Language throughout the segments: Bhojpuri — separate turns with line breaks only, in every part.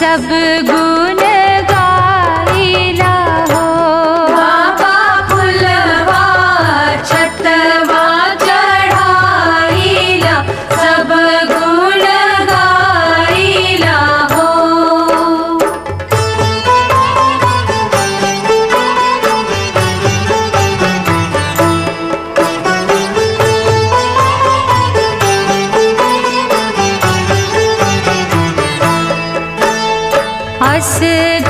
सब गुण गाइला हो।
बाबा फुलवा छतवा चढ़ाइला सब गुण गाइला हो।
अस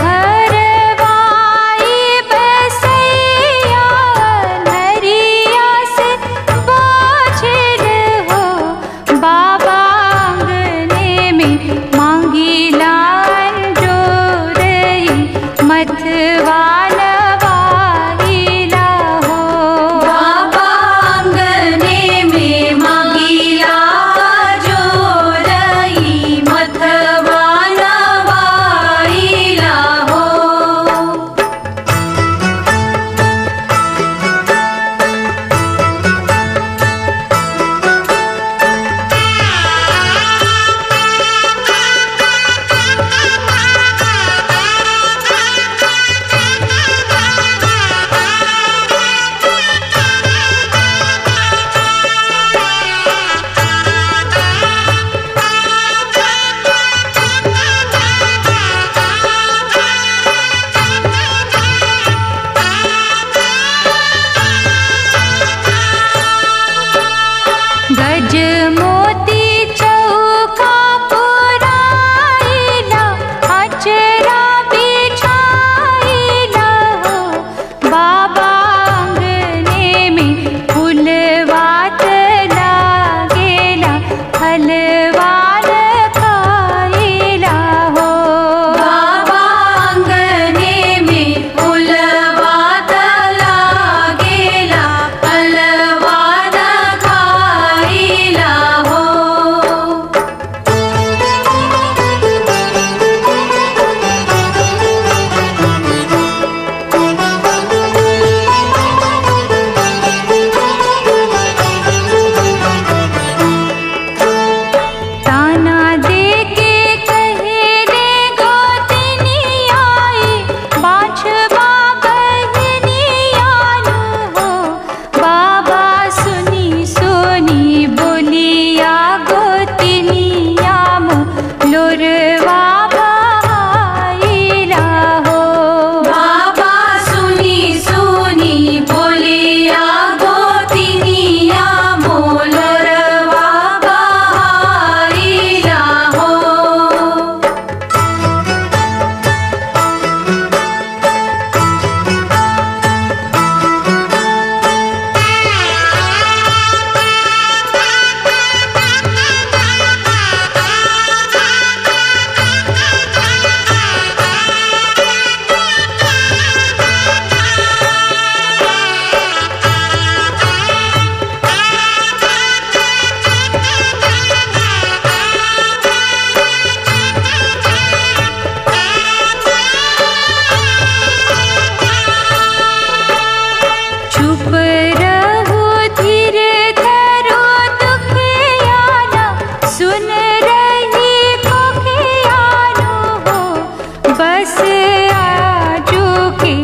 घरवाई बसैया नरिया से बाझल हो। बाबा आंगने में मांगिला अंजोरई मथवा नवाइला हो।
बाबा आंगने में मांगिला जोरई मथवा नवाइला हो।
गज मोती चौका पुराइला अचरा बिछाइला हो। बाबा आंगने में फूलवात लागेला फलवा खाइला हो।
बाबा आंगने में फुलवात लागेला फलवा खाइला हो।
ताना दे के कहेले गोतनी आई बाछवा बहनी आलू हो। बाबा सुनी सुनी बोलिया गोतनिया लोरवा बहाइला हो।
बाबा सुनी सुनी बोलिया गोतिनिया मोलरवा बहाइला हो।
चुप रहो धीर धरो दुखियाना सुन रही कोखियानो हो। बस आजू के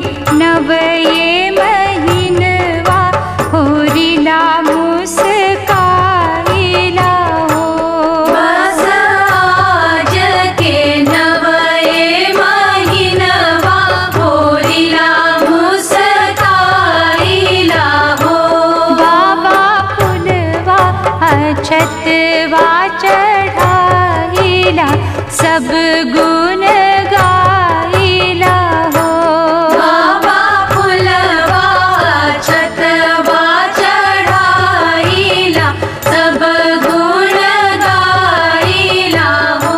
नवये महीनवा होरिला मुस्काइला हो।
बस आज के नवये महीनवा होरिला मुस्काइला हो।
बाबा फुलवा छतवा चढ़ाइला सब गुण गाइला हो।
बाबा फुलवा छतवा चढ़ाइला सब गुण गाइला हो।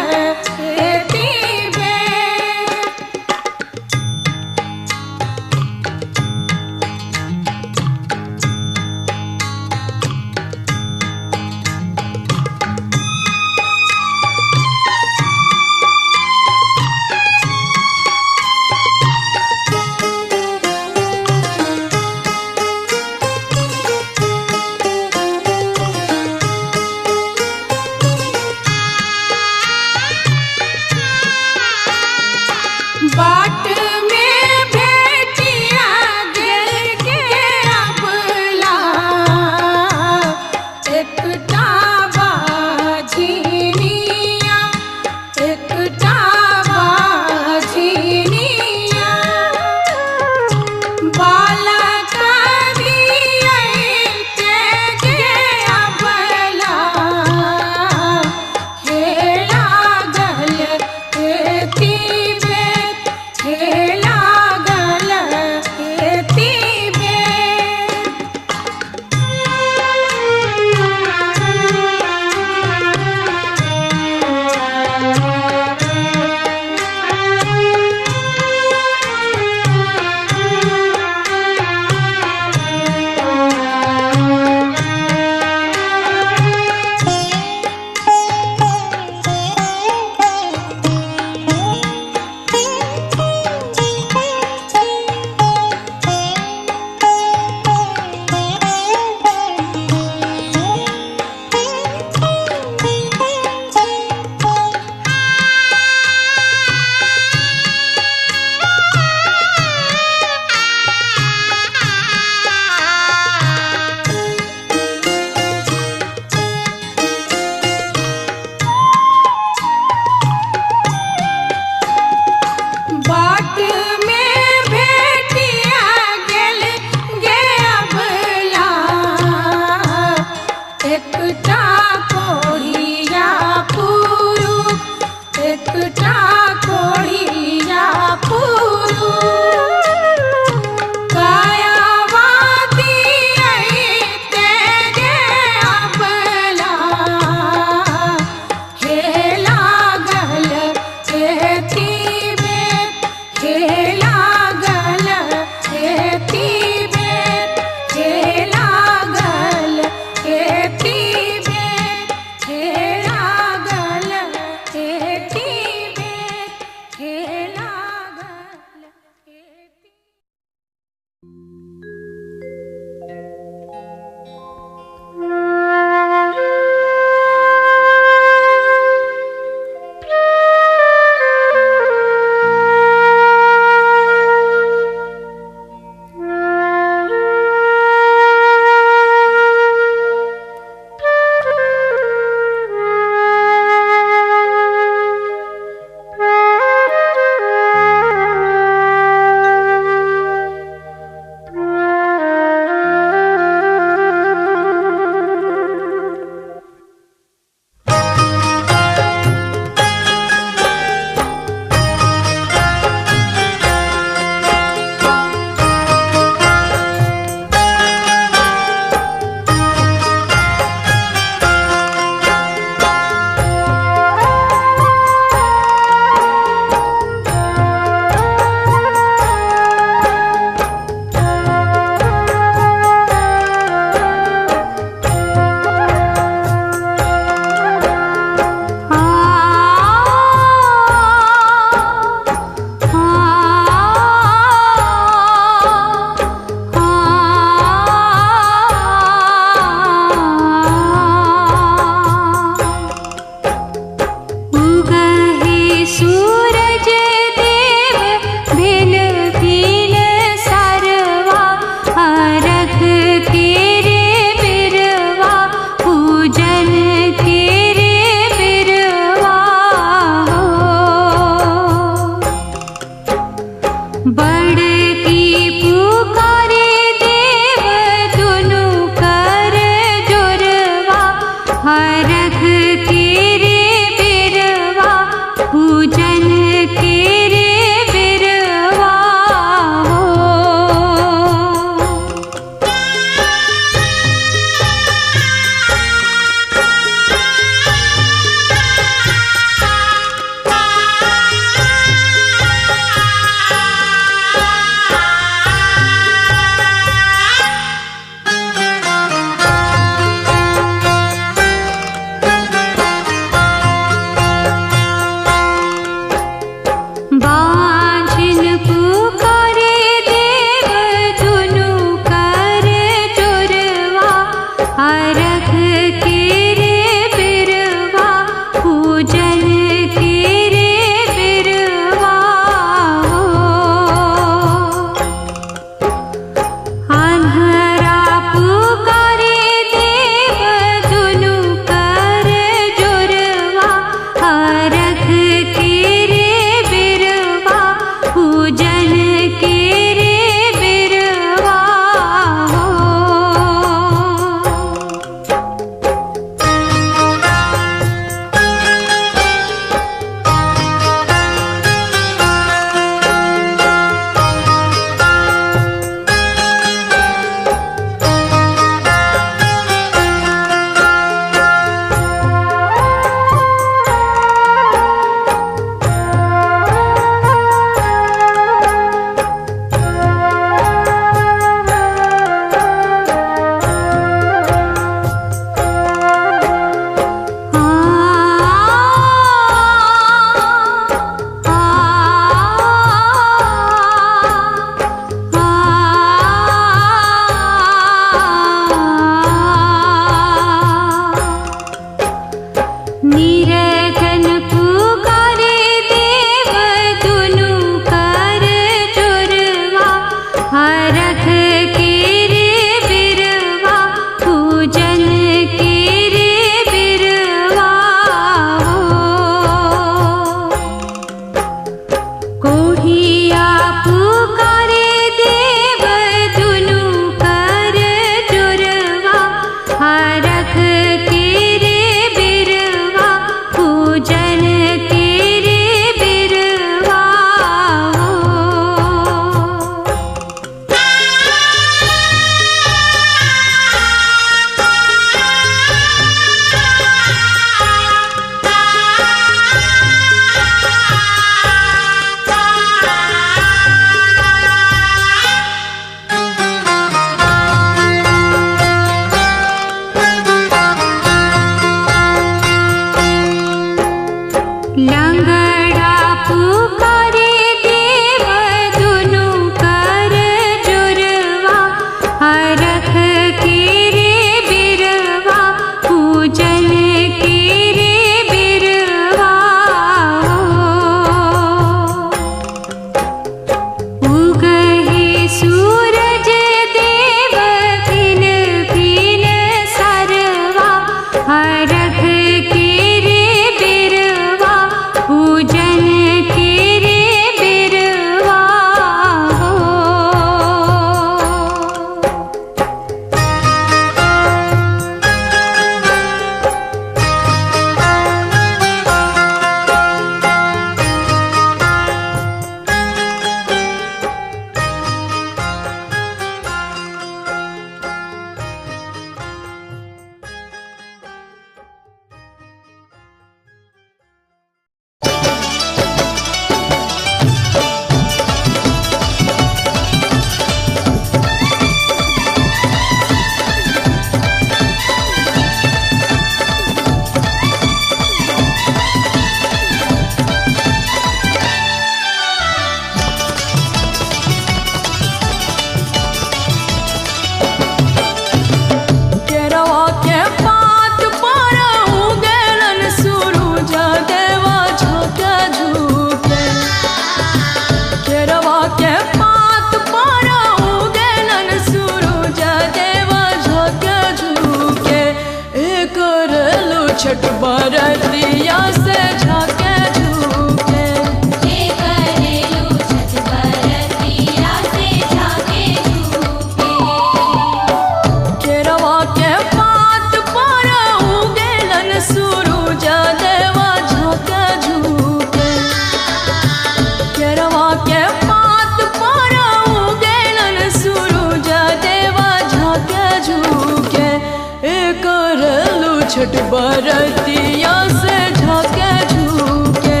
बरतिया से झाके झूके।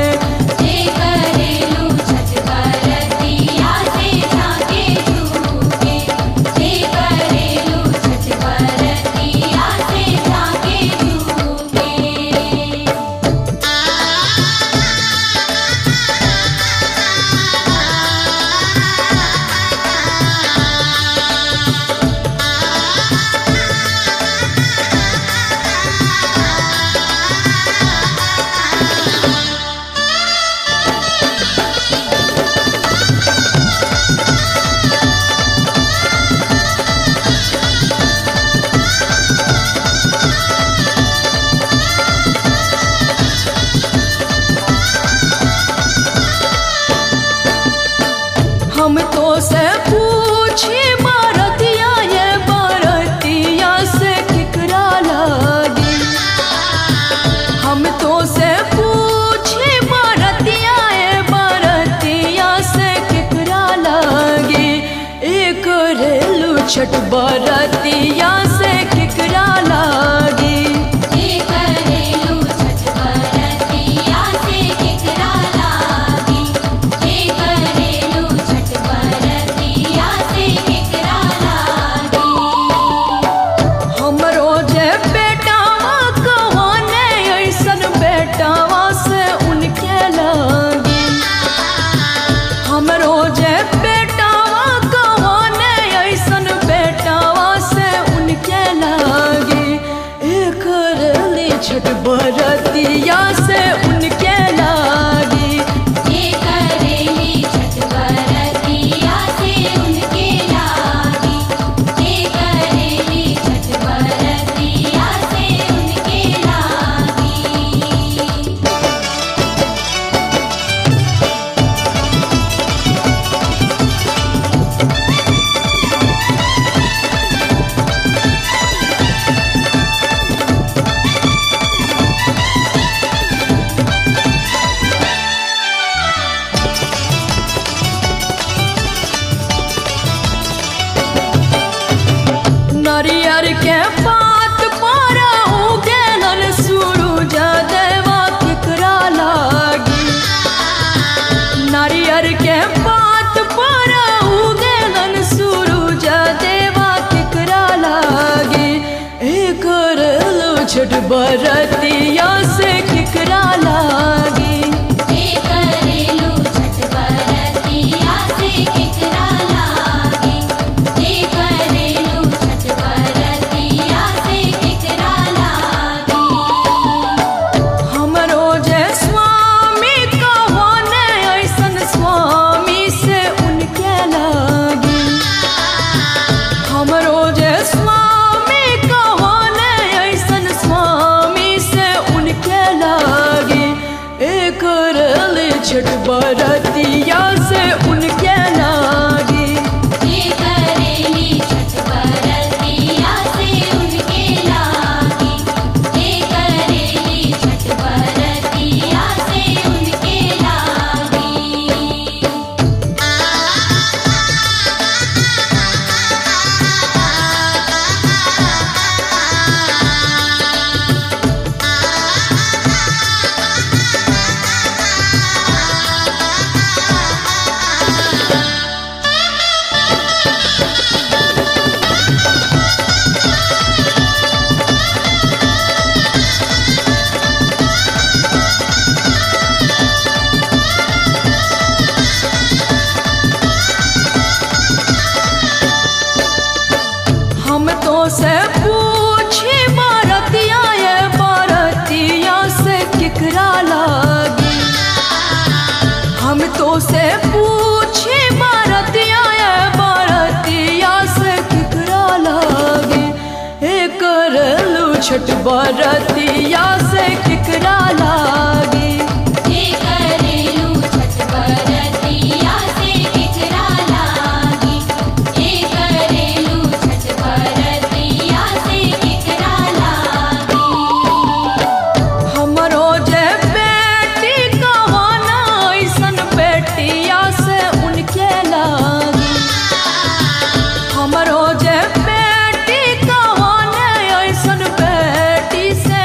जे करेलू छठ बरतिया से झाके झूके। जे करेलू छठ बरतिया से झाके झूके।
हम तो से पूछी बरतिया ये बरतिया से किकरा लागी। हम तो से पूछी बरतिया ये बरतिया से किकरा लागी। एक रेलू छठ बरतिया से किकरा लागी।
जे करेलू छठ बरतिया से किकरा लागी। जे करेलू छठ बरतिया से किकरा लागी।
हमरो जे बेटावा कहाने ऐसन बेटावा से उनके लागी। हमरो जे बेटावा कहाने ऐसन बेटावा से उनके लागी। एक रेली छठ बरतिया से उनके लागी।
जे करेली छठ बरतिया से उनके लागी। जे करेली छठ बरतिया से उनके लागी।
नारियर के पात पर उगेलन सूरज देवा किकरा लागी। नारियर के पात पर उगेलन सूरज देवा किकरा लागी। एक रेलू छठ बरतिया से किकरा लागी।
जे करेलू छठ बरतिया से किकरा लागी। जे करेलू छठ बरतिया से किकरा लागी।
हमरो जे स्वामी कहाने ऐसन स्वामी से उनके लागी। हमरो जे स्वामी कहाने ऐसन स्वामी से उनके लागी। एक रेली छठ बरतिया से उनके लागी।
जे करेली छठ बरतिया से उनके लागी। जे करेली छठ बरतिया से उनके लागी।
हम तो से पूछी बरतिया ये बरतिया से किकरा लागी। हम तो से पूछी बरतिया ये बरतिया से किकरा लागी। एक रेलू छठ बरतिया से किकरा लागी।
जे करेलू छठ बरतिया से किकरा लागी। जे करेलू छठ बरतिया से किकरा लागी।
हमरो जे बेटी कहाना ऐसन बेटिया से उनके लागी। हमरो जे बेटी कहाने ऐसन बेटी से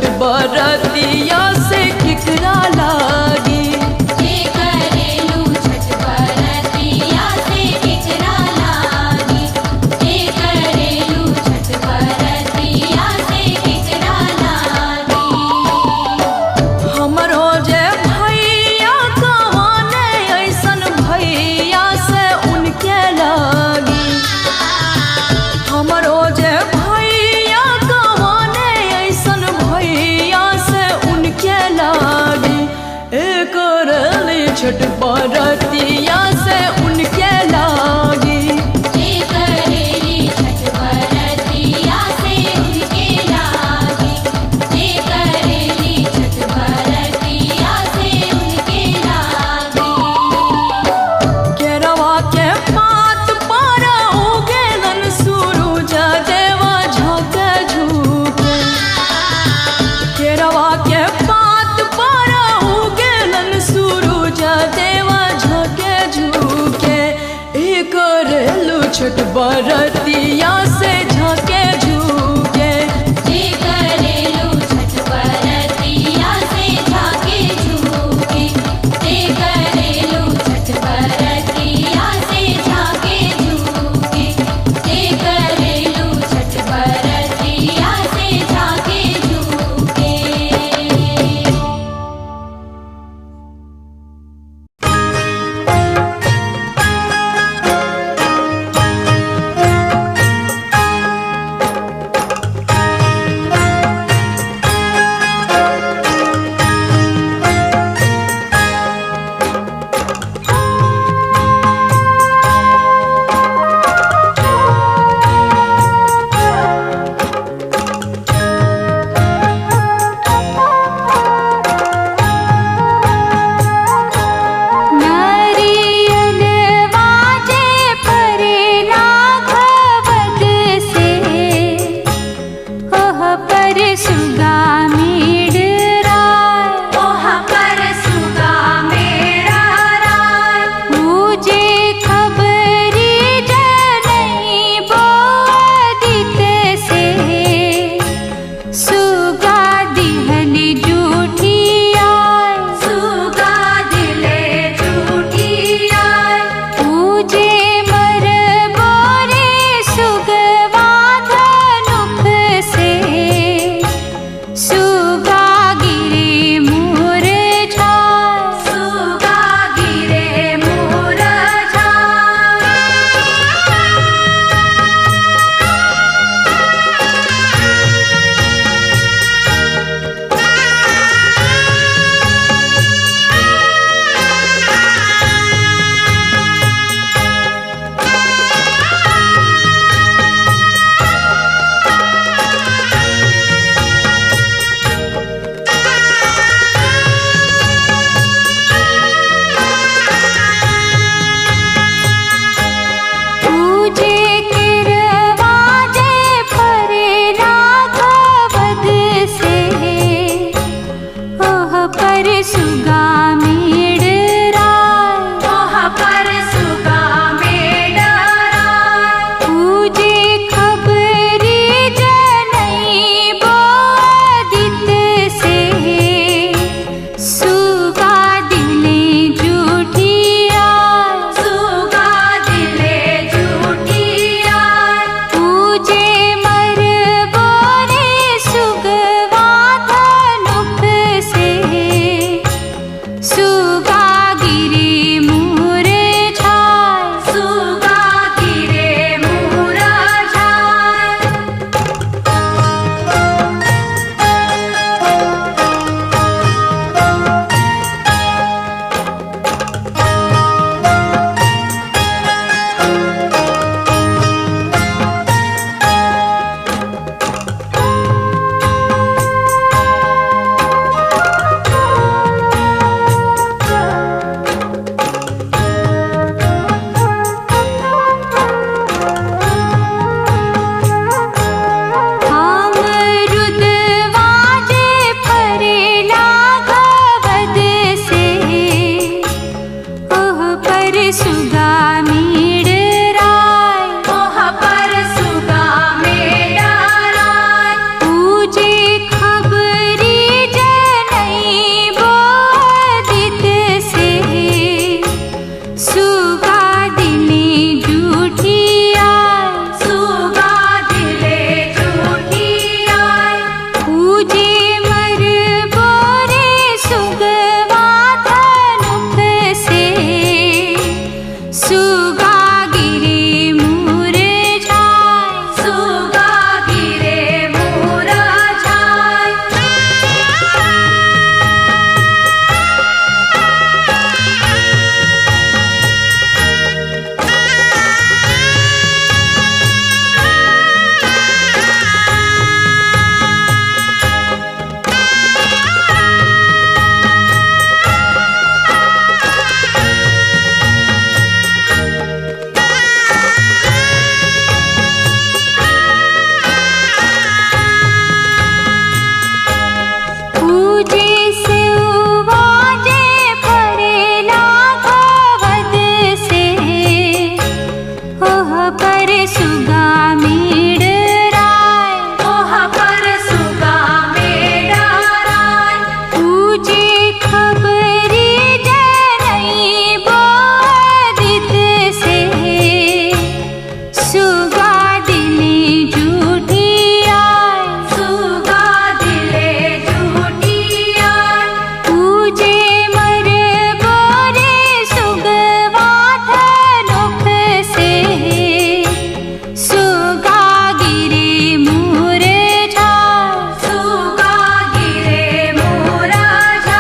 छठ बरतिया से केकरा लागी।
जे करेलू छठ बरतिया से केकरा लागी। जे करेलू छठ बरतिया से केकरा लागी।
हमरो जे भैया कहाने ऐसन भैया से उनके लागी। हमरो जे भैया कहाने ऐसन भैया से उनके लागी। एक करेली छठ बरतिया से उनके लागी।
जे करेली छठ बरतिया से उनके लागी। जे करेली छठ बरतिया से उनके लागी।
केरवा के पात पर उगेलन सूरज देवा झोंके झुके। केरवा के पात पर उगेलन सूरज देवा झोंके झुके। एक करेलू छठ बरतिया से झोंके झुके।
जे करेलू छठ बरतिया से झाके झूके। जे करेलू छठ बरतिया से झाके झूके। जे करेलू छठ बरतिया से झाके झूके।
नारियल वाजे परेला घवद से। ओह पर सुगा मेडराय। ओह पर सुगा मेडराय। मुझे खबरी जनई बोदित से। सुगा दिहली जूठी आय। सुगा दिले जूठी आय। मुझे मर बोरे सुगवा धनुख से। सुगा गिरे मुरझाय। सुगा गिरे मुरझाय। पूजे किरवाजे परेला घवद से। ओह पर सुगा मेडराय। ओह पर सुगा मेडराय। पूजे खबरी जनई बोदित से। सुगा दिले जूठी आय। सुगा दिले जूठी आय। पूजे मर बोरे सुगवा धनुख से। सुगा गिरे मुरझाय। सुगा गिरे मुरझाय। खबर सुगा गिरे मुरझाए सुगा गिरे मुरझाए पूजे से उवाजे पड़ेला भवद से ओह पर सुगा मेड़ राय ओह पर सुगा मेड़ राय पूजे खबरी जनई बोदित से सुगा दिले झूठी आय सुगा दिले झूठी आय पूजे मर बोरे सुगवाथ नोख से सुगा गिरे मुरझाए सुगा गिरे मुरझाए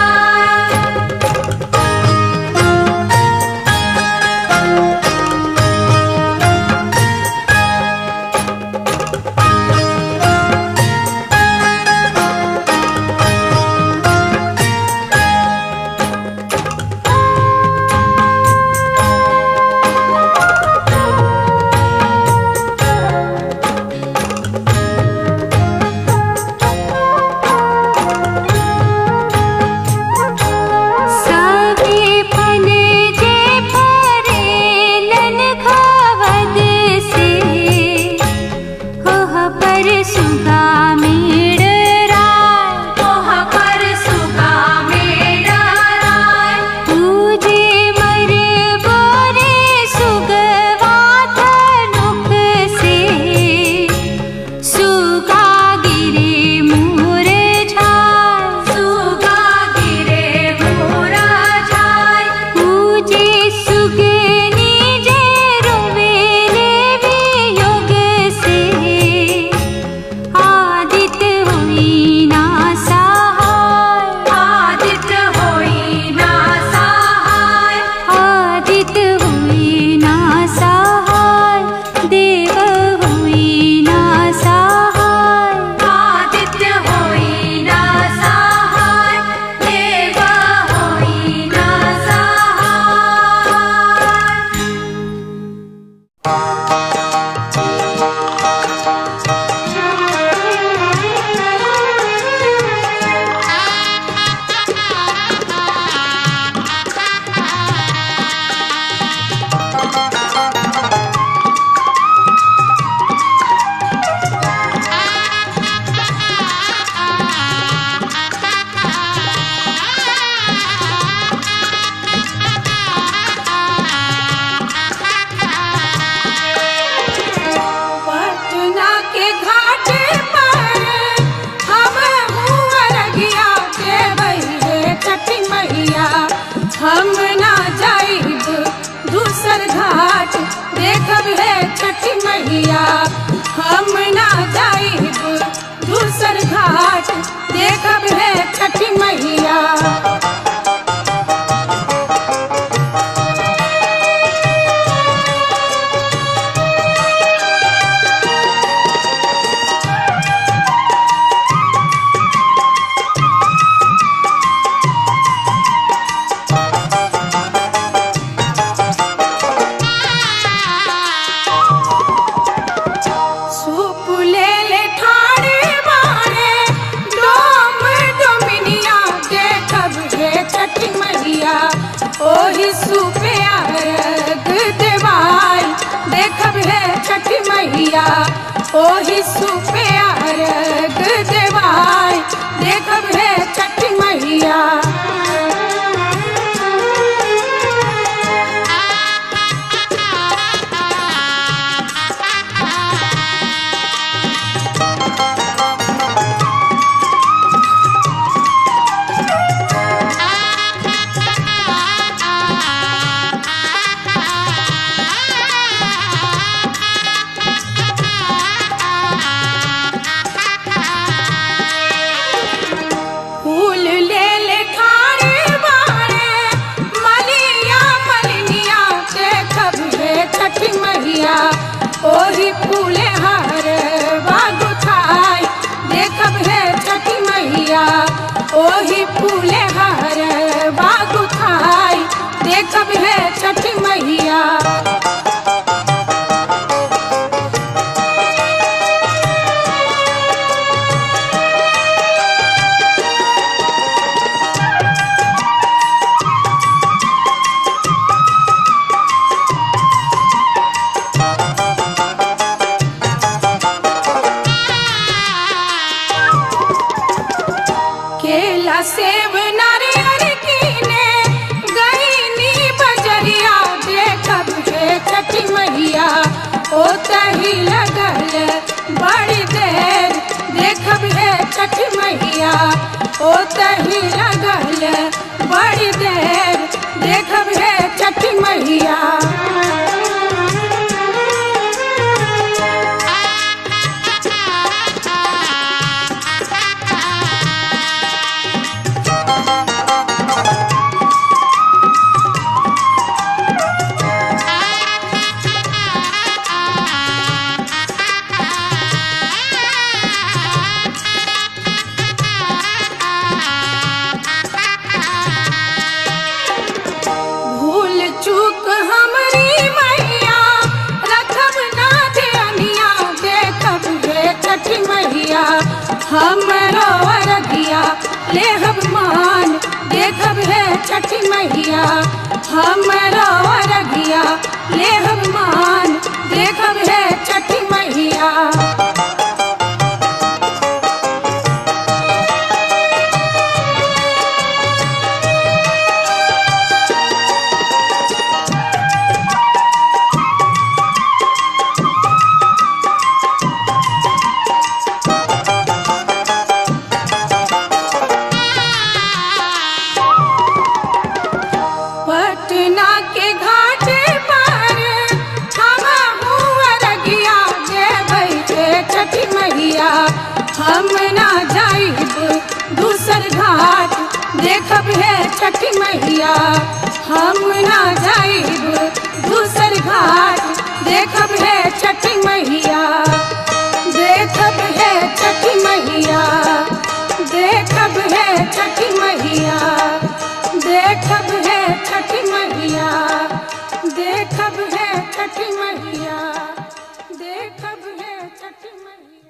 सभी फल जे फरेलन खवद से ओह पर सुगा मेड़ राय ओह पर सुगा मेड़ राय पूजे मर बोरे सुगवाथ नोख से सुगा गिरे मुरझाए सुगा गिरे मुरझाए पूजे सुगनी जे रोवेले वियोग से आदित होई ना सहाय आदित होई ना सहाय आदित होई ना सहाय देव होई ना सहाय आदित होई ना सहाय देव होई ना
पटना के घाट पर हम मुहरगिया देवई रे छठी मैया हम ना जाइब दूसर घाट देखब है छठी मैया हम ना जाइब दूसर घाट देखब है छठी मैया सुपुलेले ठाड़े मारे डोम डोमिनिया देखब हे छठी मैया ओही सुपे अर्घ देवाई देखब हे छठी मैया ओही सुपे अर्घ देवाई देखब हे छठी मैया हमरो अरगिया लेहब मान देखब है छठी मैया हमरो अरगिया लेहब मान देखब है छठी मैया पटना के घाट पर हम अरगिया देबै के छठी मैया हम ना जाइब दूसर घाट देखब है छठी मैया हम ना जाइब दूसर घाट देखब है छठी मैया देखब है छठी मैया देखब है छठी मैया देखब है छठी मैया देखब है छठी मैया देखब है छठी मैया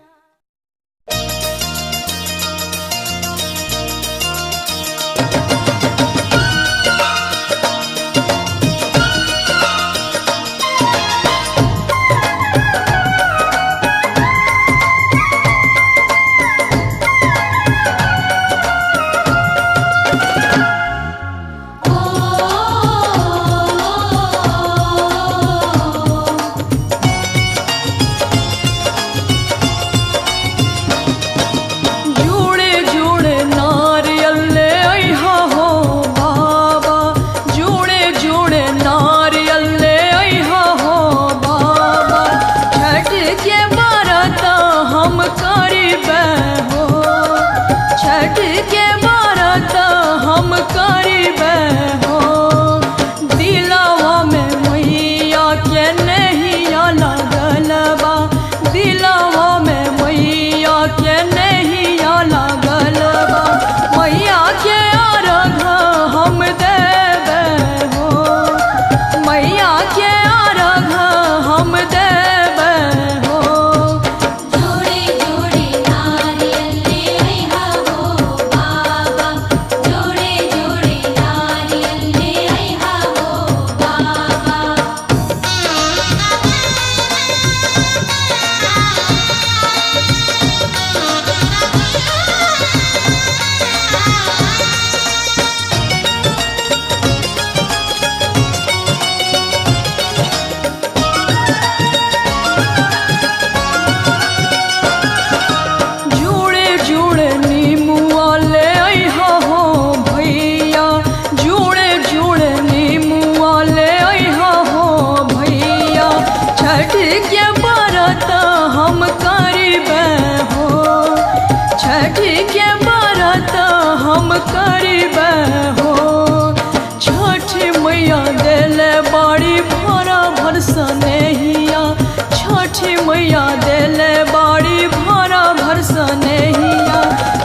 मैया देले बाड़ी भरा भरसा नहिया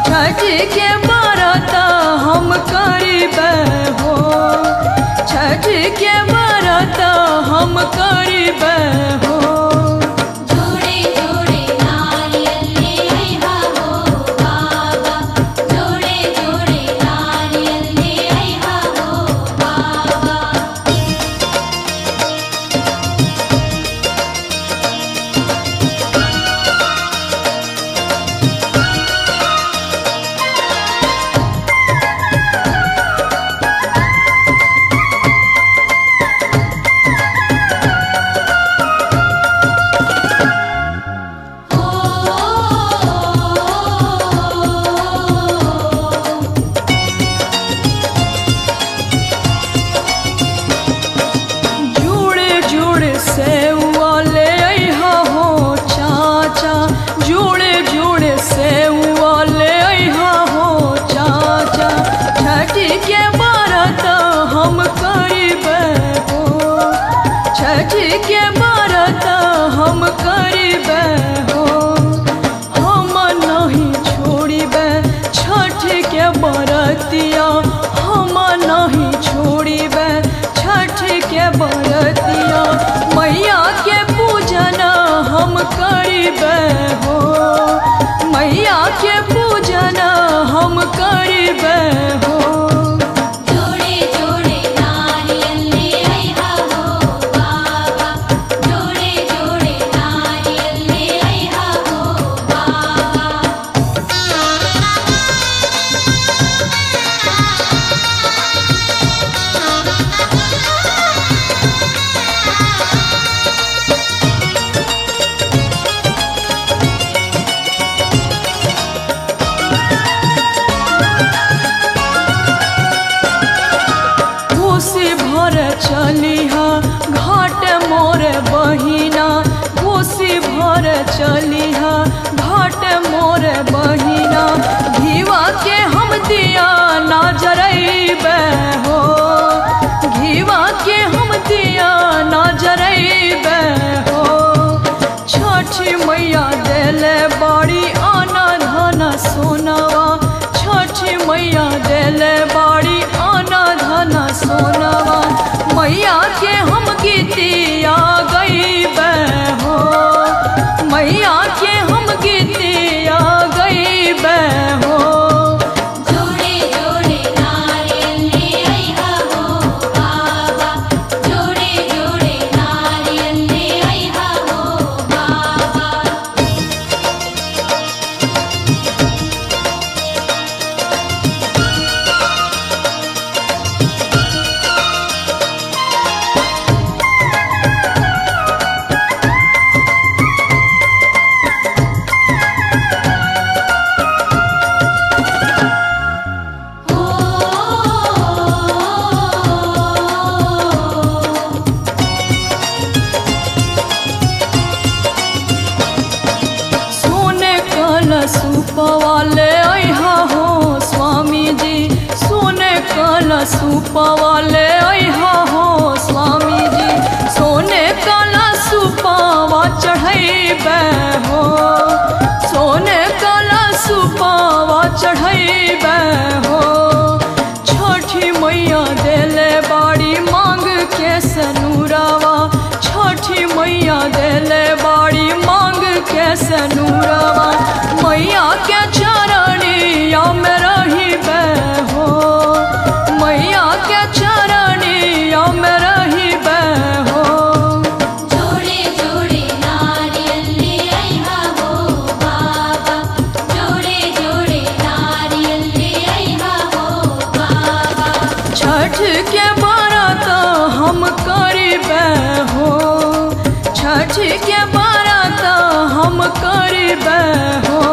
छठी के व्रत हम करीबे हो छठी के व्रत हम करीबे हो
जोड़े जोड़े नारियल ले आइहा हो बाबा जोड़े जोड़े नारियल ले आइहा हो बाबा
जुड़े जुड़े सेवा ले आइहा हो चाचा जुड़े जुड़े सेवा ले आइहा हो चाचा छठी के व्रत हम करीबे हो छठी के व्रत हम करीबे हो हम नहीं छोड़ीबे छठ के व्रतिया हम नहीं छोड़ीबे छठ के व्रतिया मैया के पूजन हम करीबे हो मैया के बहिना कोसी भर चलिहा घाट मोर बहिना घीवा के हम दिया ना जरैबे हो घीवा के हम दिया ना जरैबे हो छठी मैया देले बाड़ी आना धन सोनवा छठी मैया देले बाड़ी आना धन सोनवा मैया के हम गीतिया गईबे हो मैया के हम गीतिया गईबे हो
जोड़े जोड़े नारियल ले आइहा हो बाबा जोड़े जोड़े नारियल ले आइहा हो बाबा
सोने कलश पवाले आइहा हो स्वामी जी सोने कलश पवाले आइहा हो स्वामी जी सोने कलश पावा चढ़ैबे हो सोने कलश पावा चढ़ैबे हो छठी मैया देले बाड़ी मांग के सनुरावा छठी मैया देले बाड़ी मांग के सनुरावा मैया के चरणिया में रहिबे हो मैया के चरणिया में रहिबे हो
जोड़े जोड़े नारियल ले आइहा हो बाबा जोड़े जोड़े नारियल ले आइहा हो बाबा
छठ के व्रत हम करिबे हो छठ के व्रत हम करिबे हो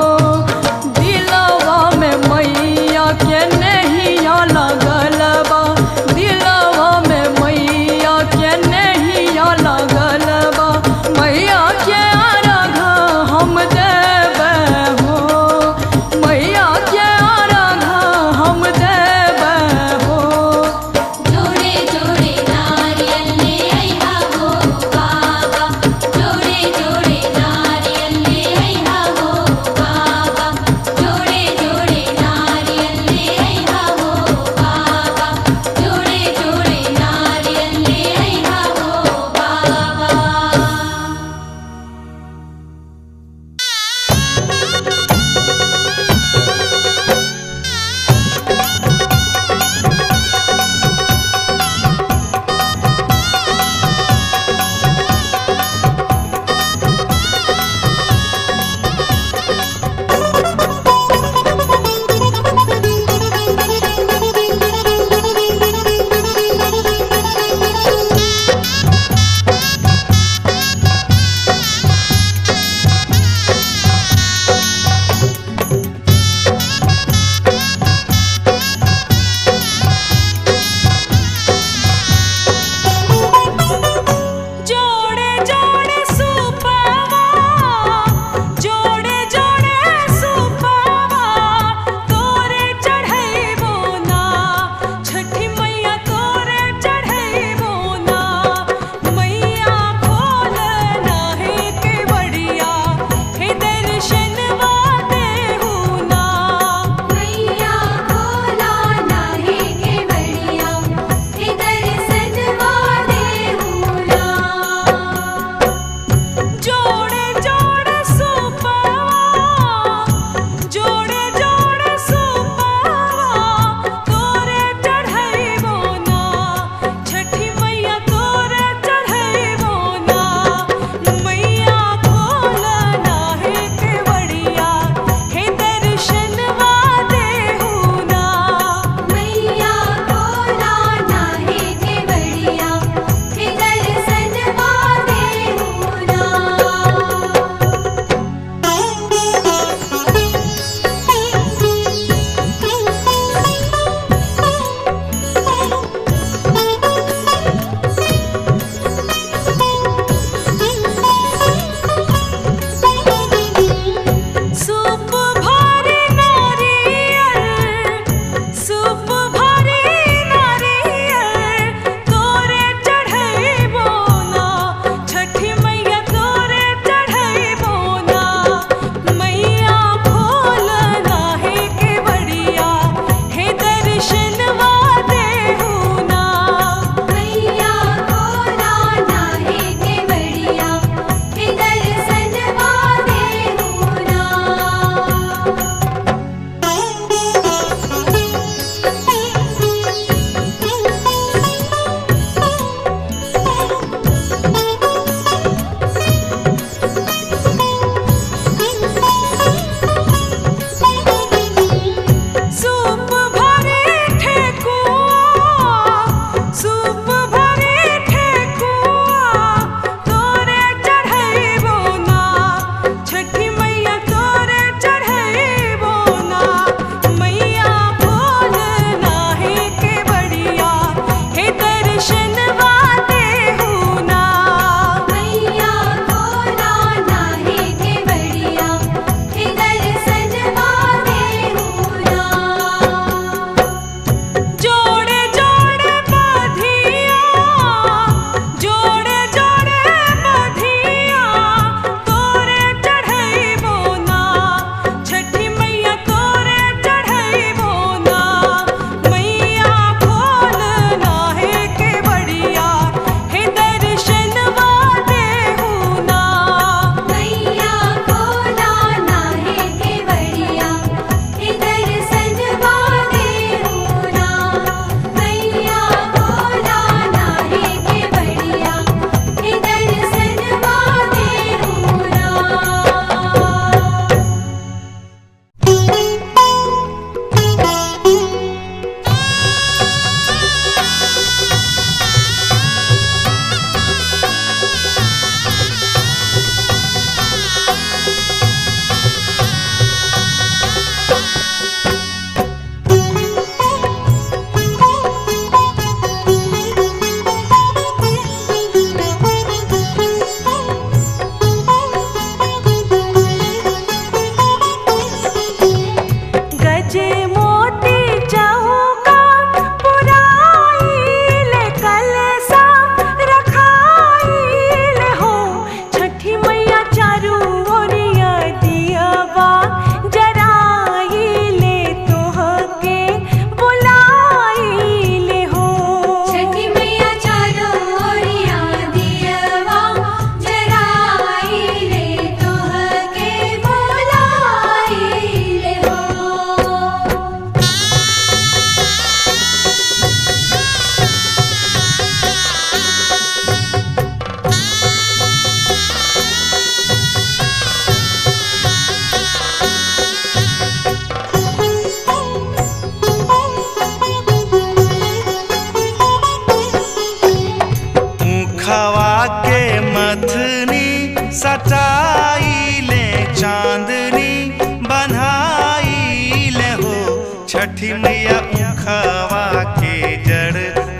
छठी मैया उखवा के जड़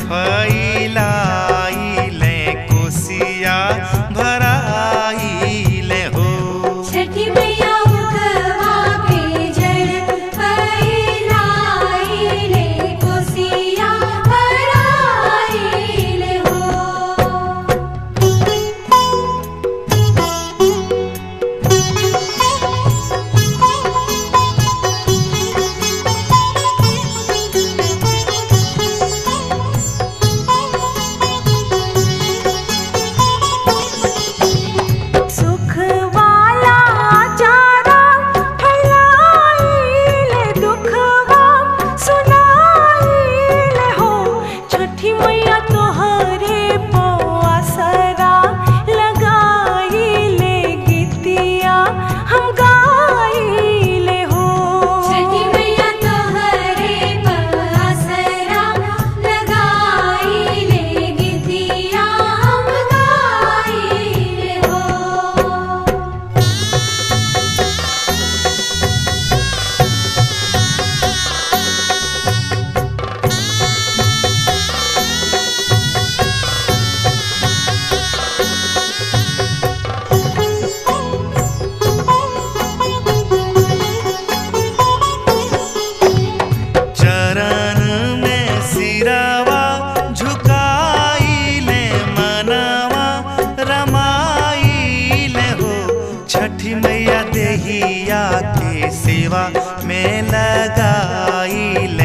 फैलाइले कोसिया भराइले हो।
छठी मैया उखवा के जड़ फैलाइले कोसिया भराइले हो।
सुख वाला चारा फैलाइले दुखवा सुनाइले हो। छठी मैया तोहरे पआसरा लगाइले गीतिया हम गाइले हो।
छठी मैया तोहरे पआसरा लगाइले गीतिया हम गाइले हो।
चरण में सिरवा झुकाइले मनवा रमाइले हो। छठी मैया देहिया के सेवा में लगाइले